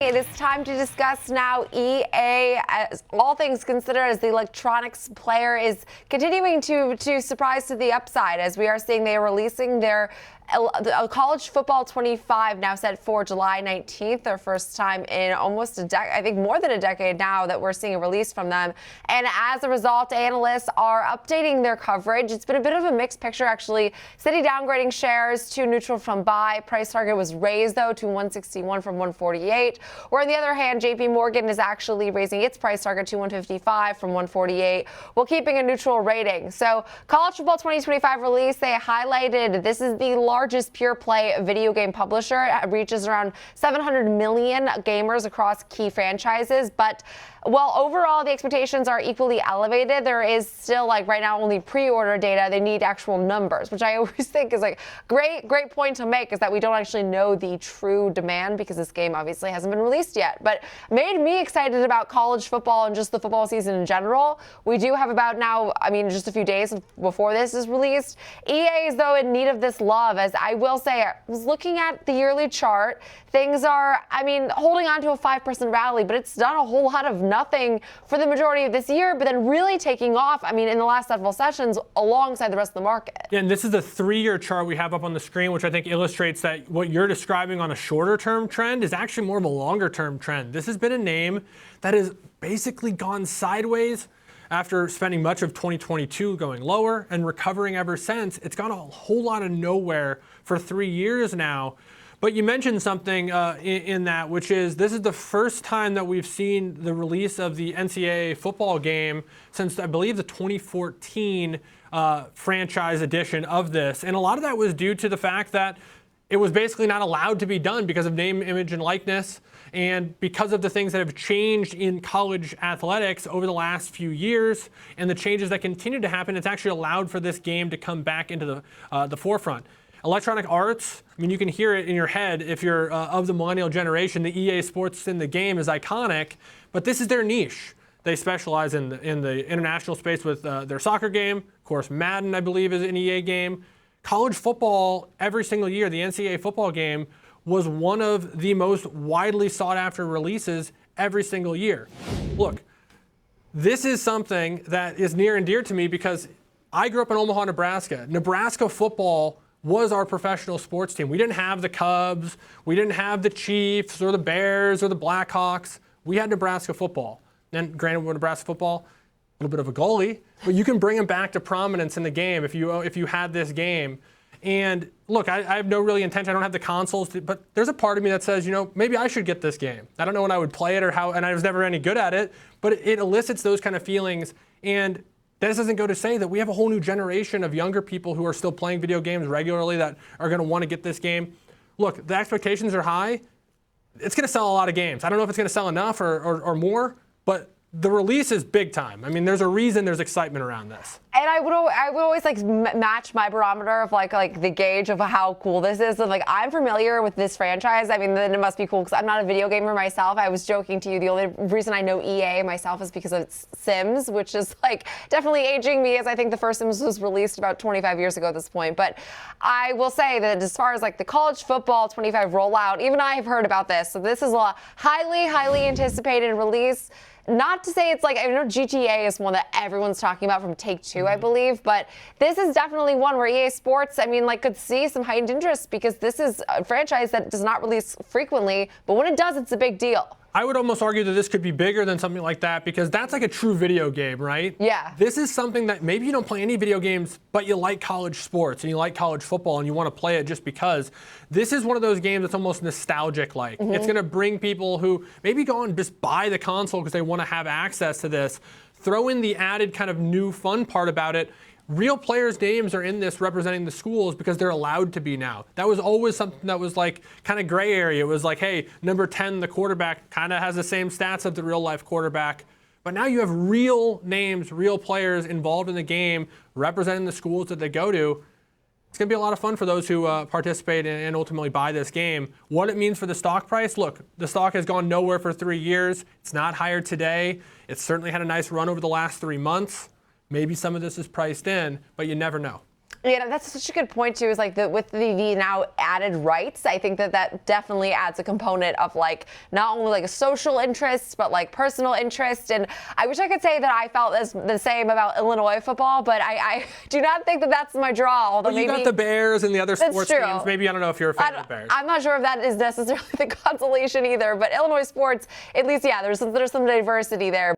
It is time to discuss now EA, as all things considered, as the electronics player is continuing to surprise to the upside, as we are seeing they are releasing their college football 25 now set for July 19th, their first time in almost a decade, I think more than a decade now that we're seeing a release from them. And as a result, analysts are updating their coverage. It's been a bit of a mixed picture, actually. Citi downgrading shares to neutral from buy. Price target was raised, though, to 161 from 148. Where on the other hand, JP Morgan is actually raising its price target to 155 from 148, while keeping a neutral rating. So college football 2025 release, they highlighted this is the largest pure play video game publisher. It reaches around 700 million gamers across key franchises. But while overall the expectations are equally elevated, there is still, like, right now only pre-order data. They need actual numbers, which I always think is like great point to make, is that we don't actually know the true demand because this game obviously hasn't been released yet. But made me excited about college football and just the football season in general. We do have about now, I mean, just a few days before this is released. EA is, though, in need of this love, as I will say, I was looking at the yearly chart. Things are, I mean, holding on to a 5% rally, but it's done a whole lot of nothing for the majority of this year, but then really taking off, I mean, in the last several sessions alongside the rest of the market. Yeah, and this is the 3-year chart we have up on the screen, which I think illustrates that what you're describing on a shorter term trend is actually more of a longer term trend. This has been a name that has basically gone sideways after spending much of 2022 going lower and recovering ever since. It's gone a whole lot of nowhere for 3 years now. But you mentioned something in that, which is this is the first time that we've seen the release of the NCAA football game since, I believe, the 2014 franchise edition of this. And a lot of that was due to the fact that it was basically not allowed to be done because of name, image, and likeness, and because of the things that have changed in college athletics over the last few years and the changes that continue to happen. It's actually allowed for this game to come back into the forefront. Electronic arts, I mean, you can hear it in your head if you're of the millennial generation. The EA Sports in the game is iconic, but this is their niche. They specialize in the international space with their soccer game. Of course, Madden, I believe, is an EA game. College football, every single year, the NCAA football game was one of the most widely sought after releases every single year. Look, this is something that is near and dear to me because I grew up in Omaha, Nebraska. Nebraska football was our professional sports team. We didn't have the Cubs, we didn't have the Chiefs or the Bears or the Blackhawks. We had Nebraska football. And granted, with Nebraska football, a little bit of a goalie, but you can bring him back to prominence in the game if you had this game. And look, I have no really intention. I don't have the consoles, but there's a part of me that says, you know, maybe I should get this game. I don't know when I would play it or how, and I was never any good at it, but it elicits those kind of feelings. And this doesn't go to say that we have a whole new generation of younger people who are still playing video games regularly that are going to want to get this game. Look, the expectations are high. It's going to sell a lot of games. I don't know if it's going to sell enough or more, but the release is big time. I mean, there's a reason there's excitement around this. And I would always like match my barometer of like the gauge of how cool this is. And like, I'm familiar with this franchise. I mean, then it must be cool because I'm not a video gamer myself. I was joking to you. The only reason I know EA myself is because of Sims, which is like definitely aging me, as I think the first Sims was released about 25 years ago at this point. But I will say that as far as like the college football 25 rollout, even I have heard about this. So this is a highly anticipated release. Not to say it's like, I know GTA is one that everyone's talking about from Take-Two, I believe, but this is definitely one where EA Sports, I mean, like, could see some heightened interest because this is a franchise that does not release frequently, but when it does, it's a big deal. I would almost argue that this could be bigger than something like that because that's like a true video game, right? Yeah. This is something that maybe you don't play any video games, but you like college sports and you like college football and you want to play it just because. This is one of those games that's almost nostalgic-like. It's going to bring people who maybe go and just buy the console because they want to have access to this. Throw in the added kind of new fun part about it. Real players' names are in this representing the schools because they're allowed to be now. That was always something that was like kind of gray area. It was like, hey, number 10, the quarterback, kind of has the same stats of the real-life quarterback. But now you have real names, real players involved in the game representing the schools that they go to. It's going to be a lot of fun for those who participate and ultimately buy this game. What it means for the stock price, look, the stock has gone nowhere for 3 years. It's not higher today. It's certainly had a nice run over the last 3 months. Maybe some of this is priced in, but you never know. Yeah, that's such a good point too. Is like with the now added rights, I think that definitely adds a component of like not only like a social interest but like personal interest. And I wish I could say that I felt the same about Illinois football, but I do not think that that's my draw. Although Well, you maybe got the Bears and the other sports true. teams. Maybe I don't know if you're a fan of the Bears. I'm not sure if that is necessarily the consolation either. But Illinois sports, at least, yeah, there's some diversity there.